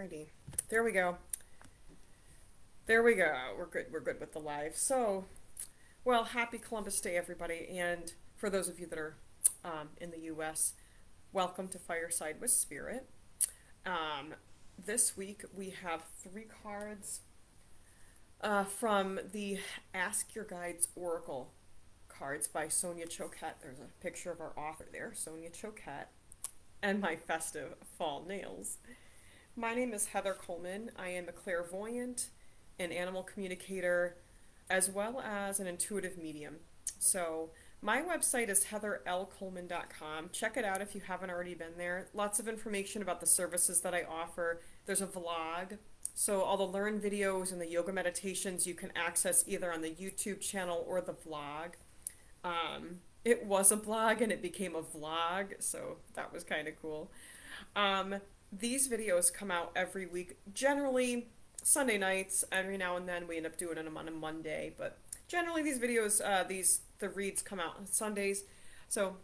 Alrighty. There we go. There we go. We're good. We're good with the live. So, well, happy Columbus Day, everybody. And for those of you that are in the U.S., welcome to Fireside with Spirit. Um, this week we have three cards from the Ask Your Guides Oracle cards by Sonia Choquette. There's a picture of our author there, Sonia Choquette, and my festive fall nails. My name is Heather Coleman. I am a clairvoyant, an animal communicator, as well as an intuitive medium. So my website is heatherlcoleman.com. Check it out if you haven't already been there. Lots of information about the services that I offer. There's a vlog. So all the learn videos and the yoga meditations you can access either on the YouTube channel or the vlog. It was a blog and it became a vlog, so that was kind of cool. These videos come out every week, generally Sunday nights. Every now and then we end up doing them on a Monday, but generally these videos, the reads come out on Sundays. So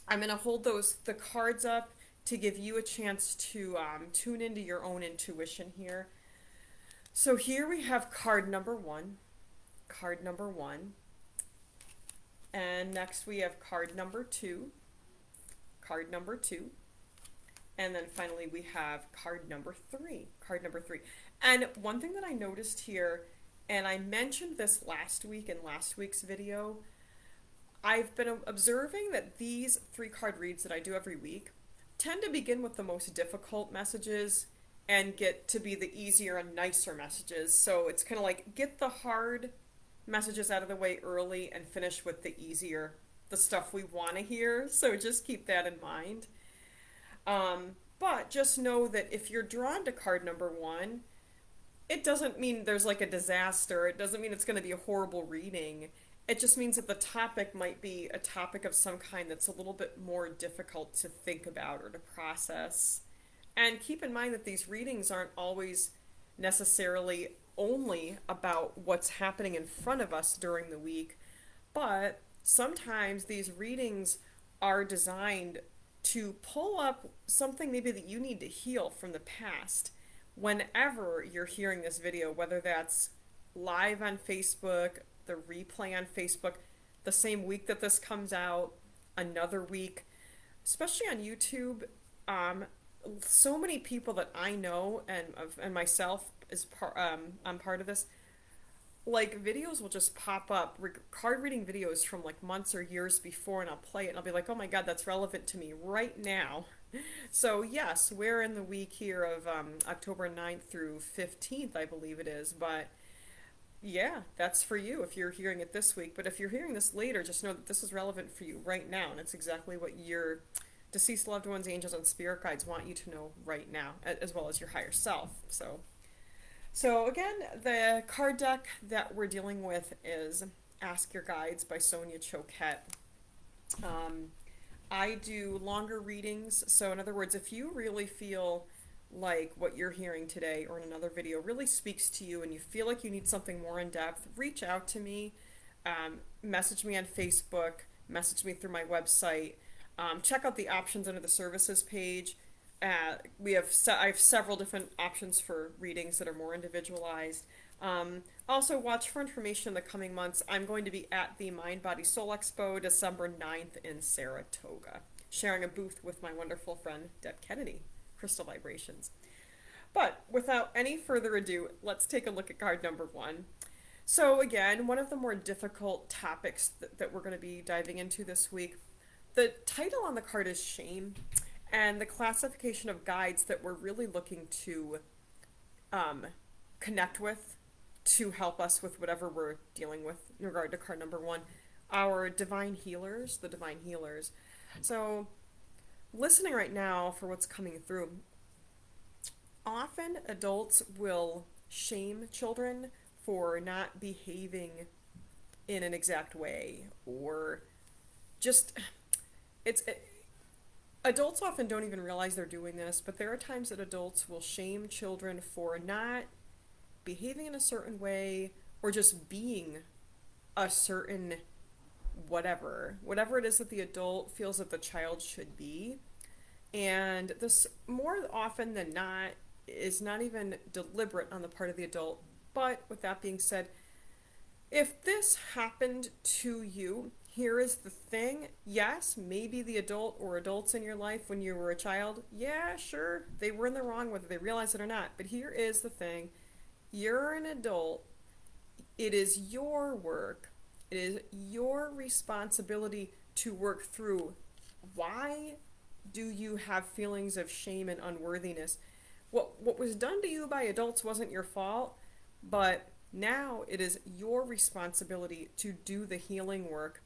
I'm gonna hold the cards up to give you a chance to tune into your own intuition here. So here we have card number one, and next we have card number two, and then finally we have card number three. And one thing that I noticed here, and I mentioned this last week in last week's video, I've been observing that these three card reads that I do every week tend to begin with the most difficult messages and get to be the easier and nicer messages. So it's kind of like get the hard messages out of the way early and finish with the easier, the stuff we want to hear. So just keep that in mind. But just know that if you're drawn to card number one, it doesn't mean there's like a disaster. It doesn't mean it's going to be a horrible reading. It just means that the topic might be a topic of some kind that's a little bit more difficult to think about or to process. And keep in mind that these readings aren't always necessarily only about what's happening in front of us during the week, but sometimes these readings are designed to pull up something maybe that you need to heal from the past. Whenever you're hearing this video, whether that's live on Facebook, the replay on Facebook, the same week that this comes out, another week, especially on YouTube, so many people that I know and myself I'm part of this, like videos will just pop up, card reading videos from like months or years before, and I'll play it and I'll be like, oh my god, that's relevant to me right now. So yes, we're in the week here of October 9th through 15th, I believe it is, but yeah, that's for you if you're hearing it this week. But if you're hearing this later, just know that this is relevant for you right now, and it's exactly what your deceased loved ones, angels, and spirit guides want you to know right now, as well as your higher self. So again, the card deck that we're dealing with is Ask Your Guides by Sonia Choquette. I do longer readings, so in other words, if you really feel like what you're hearing today or in another video really speaks to you and you feel like you need something more in depth, reach out to me, message me on Facebook, message me through my website, check out the options under the services page. I have several different options for readings that are more individualized. Also, watch for information in the coming months. I'm going to be at the Mind Body Soul Expo December 9th in Saratoga, sharing a booth with my wonderful friend Deb Kennedy, Crystal Vibrations. But without any further ado, let's take a look at card number one. So again, one of the more difficult topics that we're going to be diving into this week. The title on the card is Shame, and the classification of guides that we're really looking to connect with to help us with whatever we're dealing with in regard to card number one, our divine healers, the divine healers. So listening right now for what's coming through, often adults will shame children for not behaving in an exact way, or just adults often don't even realize they're doing this, but there are times that adults will shame children for not behaving in a certain way or just being a certain whatever it is that the adult feels that the child should be. And this, more often than not, is not even deliberate on the part of the adult. But with that being said, if this happened to you, here is the thing. Yes, maybe the adult or adults in your life when you were a child, yeah, sure, they were in the wrong whether they realize it or not. But here is the thing. You're an adult. It is your work. It is your responsibility to work through why do you have feelings of shame and unworthiness. What was done to you by adults wasn't your fault, but now it is your responsibility to do the healing work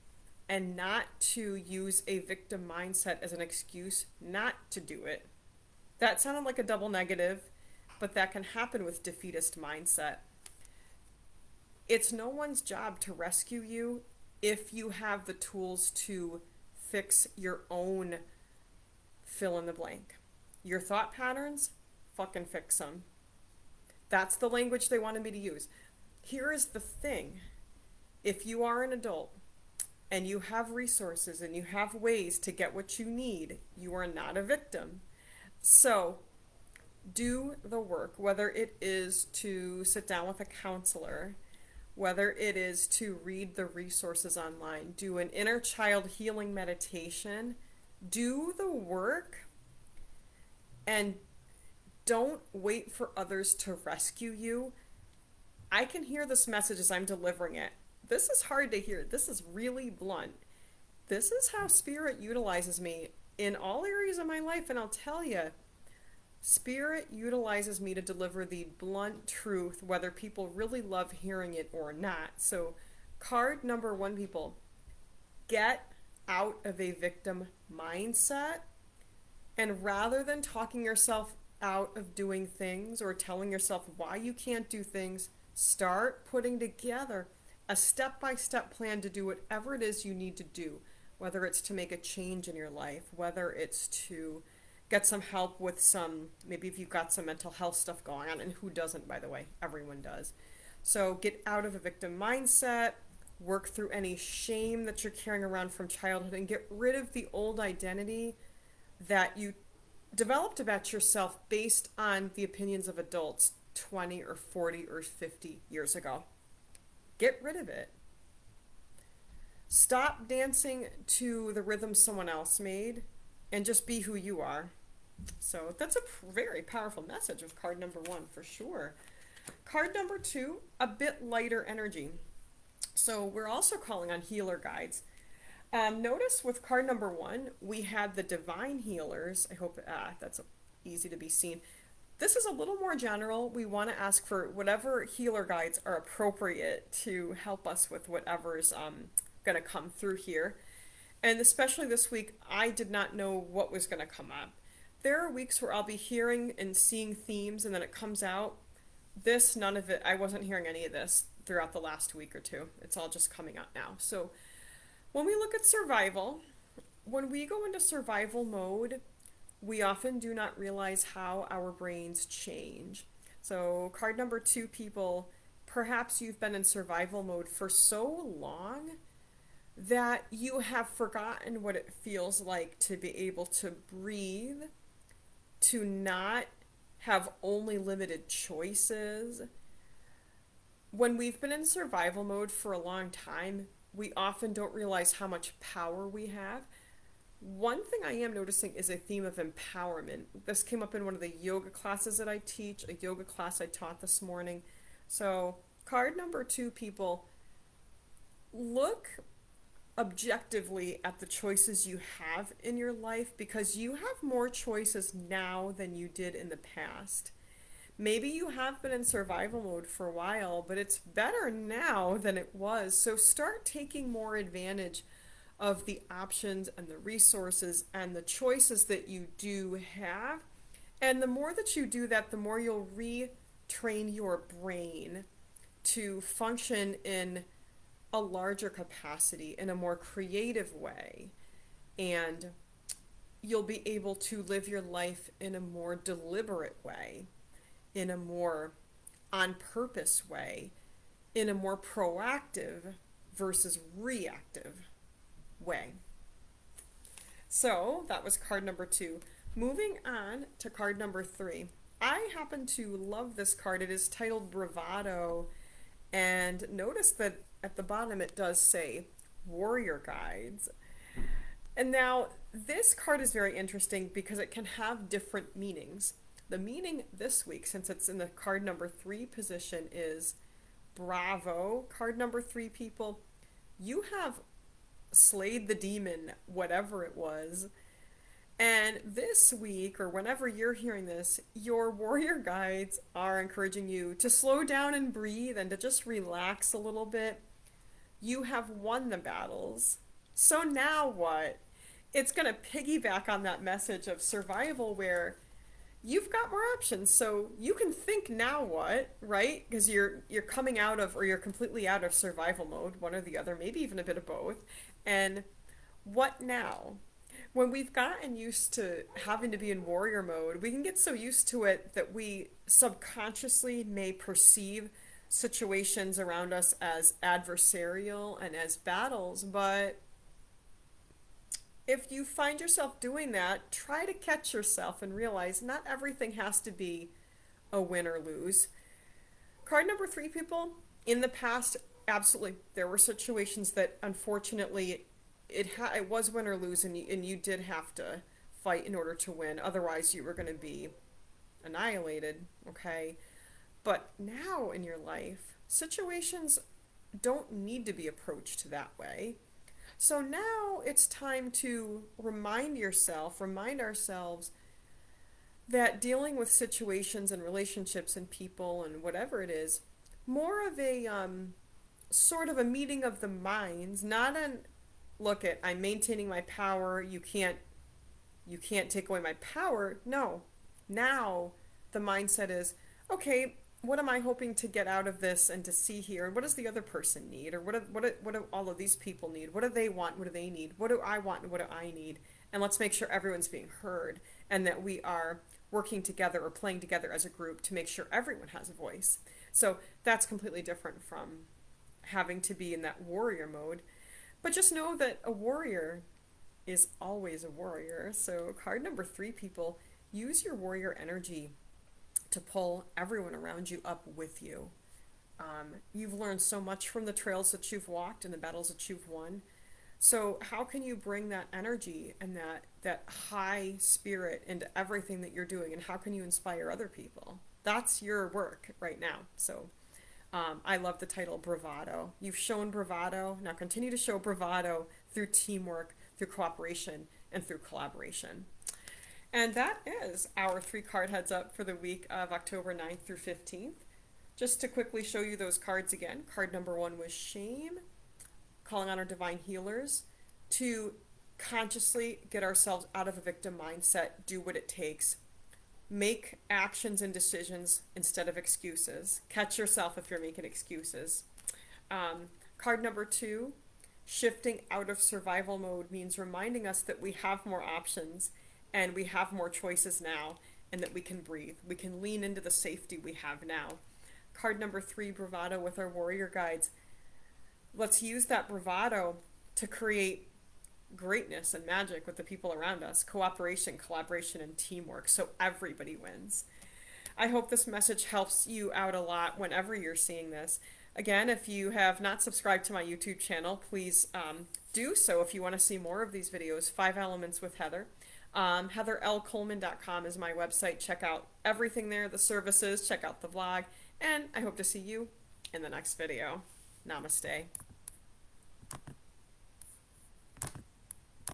and not to use a victim mindset as an excuse not to do it. That sounded like a double negative, but that can happen with defeatist mindset. It's no one's job to rescue you if you have the tools to fix your own fill in the blank. Your thought patterns, fucking fix them. That's the language they wanted me to use. Here is the thing. If you are an adult and you have resources and you have ways to get what you need, you are not a victim. So do the work, whether it is to sit down with a counselor, whether it is to read the resources online, do an inner child healing meditation, do the work, and don't wait for others to rescue you. I can hear this message as I'm delivering it. This is hard to hear. This is really blunt. This is how Spirit utilizes me in all areas of my life, and I'll tell you, Spirit utilizes me to deliver the blunt truth, whether people really love hearing it or not. So, card number 1, people, get out of a victim mindset. And rather than talking yourself out of doing things or telling yourself why you can't do things, start putting together a step-by-step plan to do whatever it is you need to do, whether it's to make a change in your life, whether it's to get some help with maybe if you've got some mental health stuff going on, and who doesn't, by the way, everyone does. So get out of a victim mindset, work through any shame that you're carrying around from childhood, and get rid of the old identity that you developed about yourself based on the opinions of adults 20 or 40 or 50 years ago. Get rid of it. Stop dancing to the rhythm someone else made and just be who you are. So that's a very powerful message of card number 1 for sure. Card number 2, a bit lighter energy. So we're also calling on healer guides. Notice with card number 1, we had the divine healers. I hope that's easy to be seen. This is a little more general. We want to ask for whatever healer guides are appropriate to help us with whatever's going to come through here. And especially this week, I did not know what was going to come up. There are weeks where I'll be hearing and seeing themes and then it comes out. None of it, I wasn't hearing any of this throughout the last week or two. It's all just coming out now. So when we look at survival, when we go into survival mode, we often do not realize how our brains change. So card number 2, people, perhaps you've been in survival mode for so long that you have forgotten what it feels like to be able to breathe, to not have only limited choices. When we've been in survival mode for a long time, we often don't realize how much power we have. One thing I am noticing is a theme of empowerment. This came up in one of the yoga classes that I teach, a yoga class I taught this morning. So, card number 2, people, look objectively at the choices you have in your life, because you have more choices now than you did in the past. Maybe you have been in survival mode for a while, but it's better now than it was. So start taking more advantage of the options and the resources and the choices that you do have. And the more that you do that, the more you'll retrain your brain to function in a larger capacity, in a more creative way. And you'll be able to live your life in a more deliberate way, in a more on purpose way, in a more proactive versus reactive way. So that was card number 2. Moving on to card number 3. I happen to love this card. It is titled Bravado, and notice that at the bottom it does say Warrior Guides. And now this card is very interesting because it can have different meanings. The meaning this week, since it's in the card number 3 position, is bravo. Card number 3, people, you have slayed the demon, whatever it was. And this week, or whenever you're hearing this, your warrior guides are encouraging you to slow down and breathe and to just relax a little bit. You have won the battles. So now what? It's going to piggyback on that message of survival where you've got more options. So you can think now what, right? Because you're coming out of, or you're completely out of survival mode, one or the other, maybe even a bit of both. And what now? When we've gotten used to having to be in warrior mode, we can get so used to it that we subconsciously may perceive situations around us as adversarial and as battles. But if you find yourself doing that, try to catch yourself and realize not everything has to be a win or lose. Card number 3, people, in the past, absolutely, there were situations that unfortunately it was win or lose, and you did have to fight in order to win. Otherwise, you were going to be annihilated, okay? But now in your life, situations don't need to be approached that way. So now it's time to remind ourselves that dealing with situations and relationships and people and whatever it is, more of a sort of a meeting of the minds, not an look at I'm maintaining my power, you can't take away my power. No. Now the mindset is, okay, what am I hoping to get out of this and to see here? And what does the other person need? Or what do all of these people need? What do they want? What do they need? What do I want and what do I need? And let's make sure everyone's being heard and that we are working together or playing together as a group to make sure everyone has a voice. So that's completely different from having to be in that warrior mode. But just know that a warrior is always a warrior. So card number 3, people, use your warrior energy to pull everyone around you up with you. You've learned so much from the trails that you've walked and the battles that you've won. So how can you bring that energy and that high spirit into everything that you're doing, and how can you inspire other people? That's your work right now. So I love the title Bravado. You've shown bravado. Now continue to show bravado through teamwork, through cooperation, and through collaboration. And that is our 3 card heads up for the week of October 9th through 15th. Just to quickly show you those cards again. Card number 1 was shame, calling on our divine healers to consciously get ourselves out of a victim mindset, do what it takes. Make actions and decisions instead of excuses. Catch yourself if you're making excuses. Card number 2, shifting out of survival mode means reminding us that we have more options and we have more choices now and that we can breathe. We can lean into the safety we have now. Card number 3, bravado with our warrior guides. Let's use that bravado to create greatness and magic with the people around us, cooperation, collaboration, and teamwork, so everybody wins. I hope this message helps you out a lot whenever you're seeing this. Again, if you have not subscribed to my YouTube channel, please do so if you want to see more of these videos. 5 Elements with Heather. HeatherLColeman.com is my website. Check out everything there, the services, check out the vlog, and I hope to see you in the next video. Namaste.